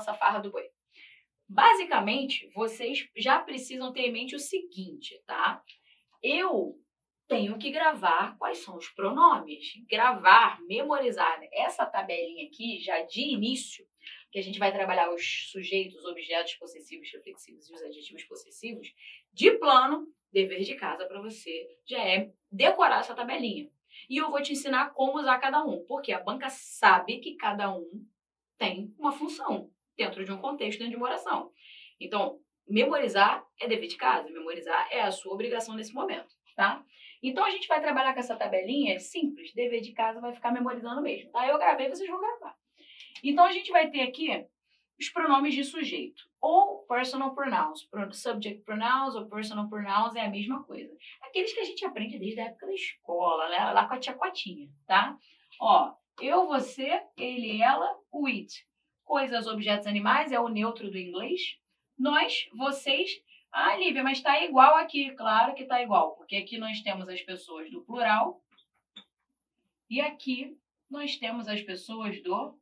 nossa farra do boi. Basicamente, vocês já precisam ter em mente o seguinte, tá? Eu tenho que gravar quais são os pronomes. Gravar, memorizar essa tabelinha aqui, já de início, que a gente vai trabalhar os sujeitos, objetos possessivos, reflexivos e os adjetivos possessivos, de plano, dever de casa para você já é decorar essa tabelinha. E eu vou te ensinar como usar cada um, porque a banca sabe que cada um tem uma função dentro de um contexto, dentro de uma oração. Então, memorizar é dever de casa, memorizar é a sua obrigação nesse momento, tá? Então, a gente vai trabalhar com essa tabelinha simples, dever de casa vai ficar memorizando mesmo, tá? Eu gravei, vocês vão gravar. Então, a gente vai ter aqui os pronomes de sujeito, ou personal pronouns. Subject pronouns ou personal pronouns é a mesma coisa. Aqueles que a gente aprende desde a época da escola, né? Lá com a tia Cotinha, tá? Ó, eu, você, ele, ela, o it. Coisas, objetos, animais é o neutro do inglês. Nós, vocês. Ah, Lívia, mas está igual aqui. Claro que está igual, porque aqui nós temos as pessoas do plural e aqui nós temos as pessoas do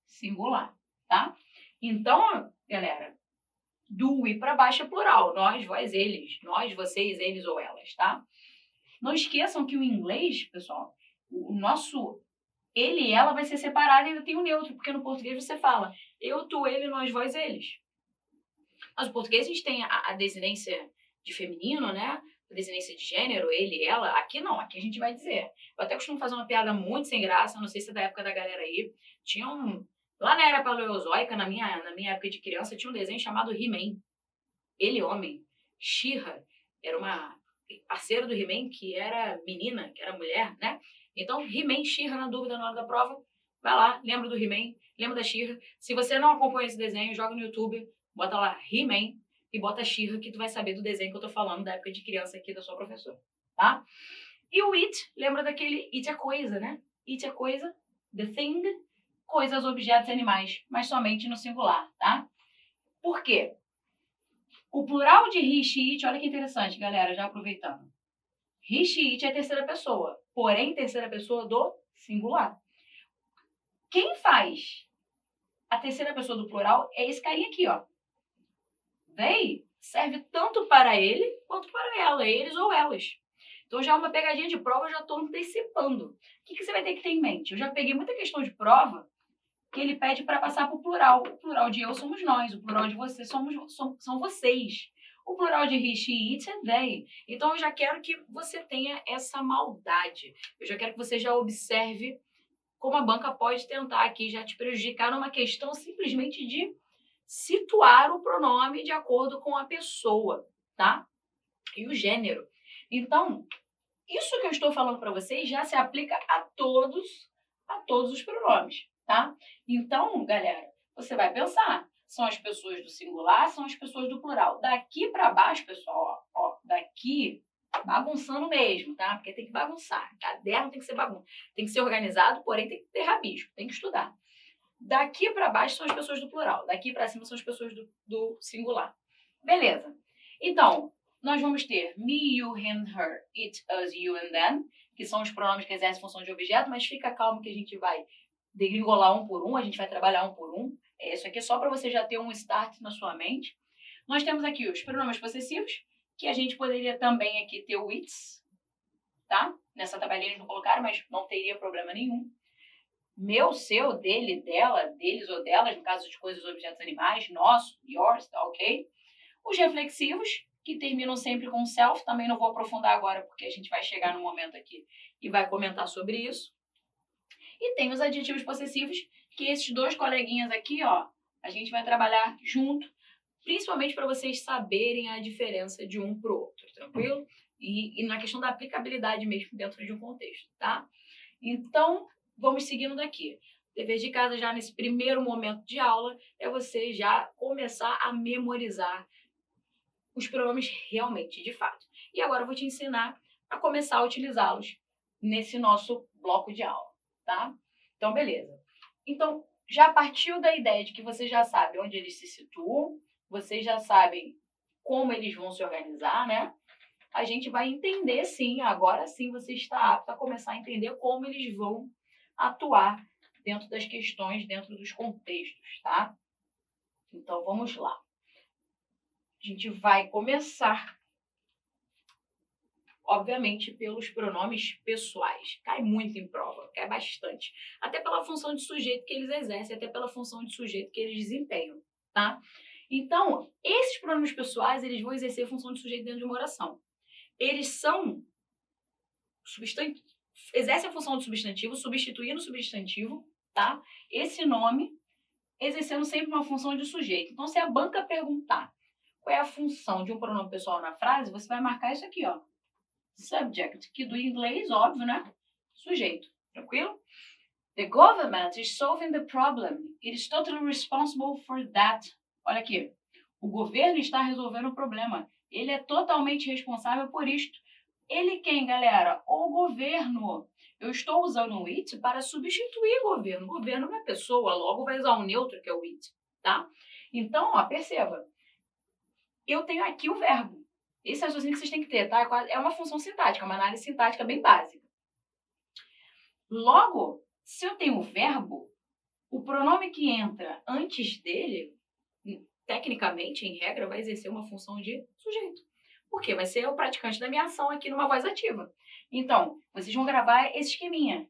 singular, tá? Então, galera, do e para baixo é plural. Nós, vós, eles. Nós, vocês, eles ou elas, tá? Não esqueçam que o inglês, pessoal, o nosso ele e ela vai ser separado e ainda tem o neutro, porque no português você fala eu, tu, ele, nós, vós, eles. Mas no português a gente tem a desinência de feminino, né? A desinência de gênero, ele, ela. Aqui não, aqui a gente vai dizer. Eu até costumo fazer uma piada muito sem graça, não sei se é da época da galera aí. Tinha lá na era paleozoica, na minha época de criança, tinha um desenho chamado He-Man. Ele, homem. She-Ra era uma parceira do He-Man que era menina, que era mulher, né? Então, He-Man, She-Ra, na dúvida na hora da prova, vai lá, lembra do He-Man, lembra da She-Ra. Se você não acompanha esse desenho, joga no YouTube, bota lá He-Man e bota She-Ra, que tu vai saber do desenho que eu tô falando da época de criança aqui da sua professora, tá? E o it, lembra daquele it é coisa, né? It é coisa, the thing, coisas, objetos, animais, mas somente no singular, tá? Por quê? O plural de he, she, it, olha que interessante, galera, já aproveitando. He, she, it é terceira pessoa, porém terceira pessoa do singular. Quem faz a terceira pessoa do plural é esse carinha aqui, ó. They serve tanto para ele quanto para ela, eles ou elas. Então já é uma pegadinha de prova, eu já estou antecipando. O que você vai ter que ter em mente? Eu já peguei muita questão de prova que ele pede para passar para o plural. O plural de eu somos nós, o plural de você são vocês. O plural de he, she, it é they. Então eu já quero que você tenha essa maldade. Eu já quero que você já observe como a banca pode tentar aqui já te prejudicar numa questão simplesmente de situar o pronome de acordo com a pessoa, tá? E o gênero. Então, isso que eu estou falando para vocês já se aplica a todos os pronomes, tá? Então, galera, você vai pensar, são as pessoas do singular, são as pessoas do plural. Daqui para baixo, pessoal, ó, daqui, bagunçando mesmo, tá? Porque tem que bagunçar. Caderno tem que ser bagunça. Tem que ser organizado, porém tem que ter rabisco, tem que estudar. Daqui para baixo são as pessoas do plural, daqui para cima são as pessoas do singular. Beleza. Então, nós vamos ter me, you, him, her, it, us, you and them, que são os pronomes que exercem função de objeto, mas fica calmo que a gente vai degringolar um por um, a gente vai trabalhar um por um. Isso aqui é só para você já ter um start na sua mente. Nós temos aqui os pronomes possessivos, que a gente poderia também aqui ter o its, tá? Nessa tabelinha eles não colocaram, mas não teria problema nenhum. Meu, seu, dele, dela, deles ou delas, no caso de coisas, objetos, animais, nosso, yours, tá ok? Os reflexivos, que terminam sempre com self, também não vou aprofundar agora, porque a gente vai chegar no momento aqui e vai comentar sobre isso. E tem os adjetivos possessivos, que esses dois coleguinhas aqui, ó, a gente vai trabalhar junto, principalmente para vocês saberem a diferença de um para o outro, tranquilo? E na questão da aplicabilidade mesmo dentro de um contexto, tá? Então, vamos seguindo daqui. Dever de casa já nesse primeiro momento de aula é você já começar a memorizar os pronomes realmente, de fato. E agora eu vou te ensinar a começar a utilizá-los nesse nosso bloco de aula, tá? Então, beleza. Então, já partiu da ideia de que você já sabe onde eles se situam, vocês já sabem como eles vão se organizar, né? A gente vai entender, sim, agora sim você está apto a começar a entender como eles vão atuar dentro das questões, dentro dos contextos, tá? Então, vamos lá. A gente vai começar, obviamente, pelos pronomes pessoais. Cai muito em prova, cai bastante. Até pela função de sujeito que eles exercem, até pela função de sujeito que eles desempenham, tá? Então, esses pronomes pessoais, eles vão exercer a função de sujeito dentro de uma oração. Eles são exercem a função de substantivo, substituindo o substantivo, tá? Esse nome exercendo sempre uma função de sujeito. Então, se a banca perguntar qual é a função de um pronome pessoal na frase, você vai marcar isso aqui, ó. Subject, que do inglês, óbvio, né? Sujeito. Tranquilo? The government is solving the problem. It is totally responsible for that. Olha aqui. O governo está resolvendo o problema. Ele é totalmente responsável por isto. Ele quem, galera? O governo. Eu estou usando o it para substituir governo. Governo não é pessoa, logo vai usar o neutro, que é o it, tá? Então, ó, perceba. Eu tenho aqui o verbo. Esse raciocínio que vocês têm que ter, tá? É uma função sintática, uma análise sintática bem básica. Logo, se eu tenho o verbo, o pronome que entra antes dele, tecnicamente, em regra, vai exercer uma função de sujeito. Por quê? Vai ser o praticante da minha ação aqui numa voz ativa. Então, vocês vão gravar esse esqueminha.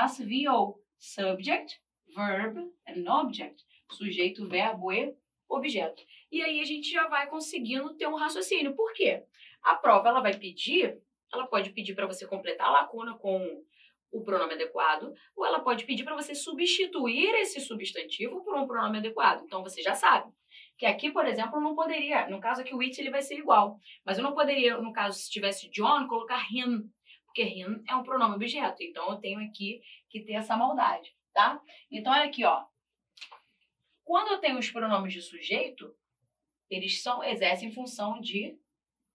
SVO, subject, verb and object. Sujeito, verbo e objeto. E aí a gente já vai conseguindo ter um raciocínio. Por quê? A prova ela pode pedir para você completar a lacuna com o pronome adequado, ou ela pode pedir para você substituir esse substantivo por um pronome adequado. Então, você já sabe que aqui, por exemplo, eu não poderia, no caso aqui o it ele vai ser igual, mas eu não poderia, no caso, se tivesse John, colocar him, porque him é um pronome objeto, então eu tenho aqui que ter essa maldade, tá? Então, olha aqui, ó. Quando eu tenho os pronomes de sujeito, eles exercem função de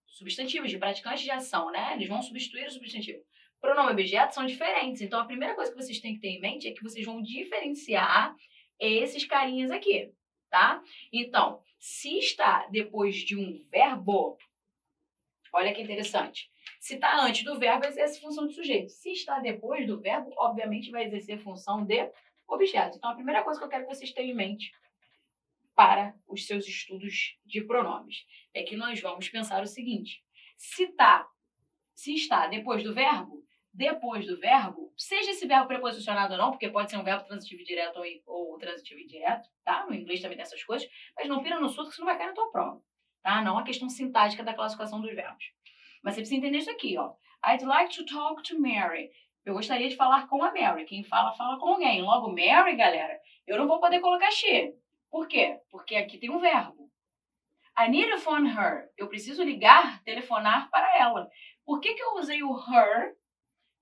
substantivos, de praticantes de ação, né? Eles vão substituir o substantivo. Pronome e objeto são diferentes, então a primeira coisa que vocês têm que ter em mente é que vocês vão diferenciar esses carinhas aqui, tá? Então, se está depois de um verbo, olha que interessante. Se está antes do verbo, exerce função de sujeito. Se está depois do verbo, obviamente vai exercer função de objeto. Então, a primeira coisa que eu quero que vocês tenham em mente para os seus estudos de pronomes é que nós vamos pensar o seguinte: se está depois do verbo, seja esse verbo preposicionado ou não, porque pode ser um verbo transitivo direto ou transitivo indireto, tá? No inglês também tem essas coisas, mas não pira no surto que isso não vai cair na tua prova, tá? Não a questão sintática da classificação dos verbos. Mas você precisa entender isso aqui, ó. I'd like to talk to Mary. Eu gostaria de falar com a Mary. Quem fala, fala com alguém. Logo, Mary, galera, eu não vou poder colocar she. Por quê? Porque aqui tem um verbo. I need to phone her. Eu preciso ligar, telefonar para ela. Por que eu usei o her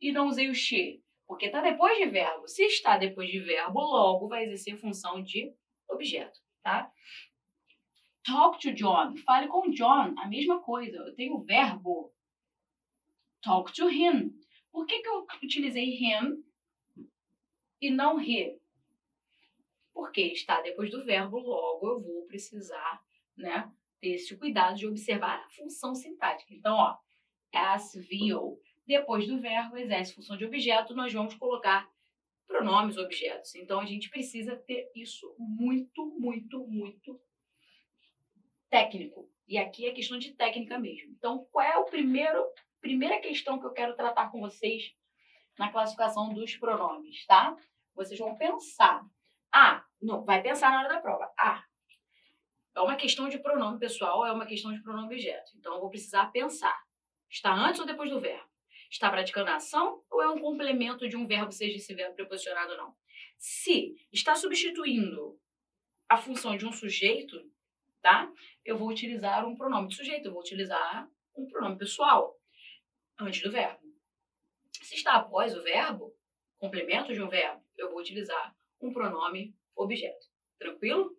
e não usei o she? Porque está depois de verbo. Se está depois de verbo, logo vai exercer função de objeto, tá? Talk to John. Fale com John. A mesma coisa. Eu tenho o verbo. Talk to him. Por que eu utilizei him e não he? Porque está depois do verbo, logo eu vou precisar, né, ter esse cuidado de observar a função sintática. Então, ó, SVO. Depois do verbo, exerce função de objeto, nós vamos colocar pronomes objetos. Então, a gente precisa ter isso muito, muito, muito técnico. E aqui é questão de técnica mesmo. Então, qual é a primeira questão que eu quero tratar com vocês na classificação dos pronomes, tá? Vocês vão pensar. Não, vai pensar na hora da prova. É uma questão de pronome pessoal, é uma questão de pronome objeto. Então, eu vou precisar pensar. Está antes ou depois do verbo? Está praticando a ação ou é um complemento de um verbo, seja esse verbo preposicionado ou não? Se está substituindo a função de um sujeito, tá? Eu vou utilizar um pronome de sujeito, eu vou utilizar um pronome pessoal antes do verbo. Se está após o verbo, complemento de um verbo, eu vou utilizar um pronome objeto. Tranquilo?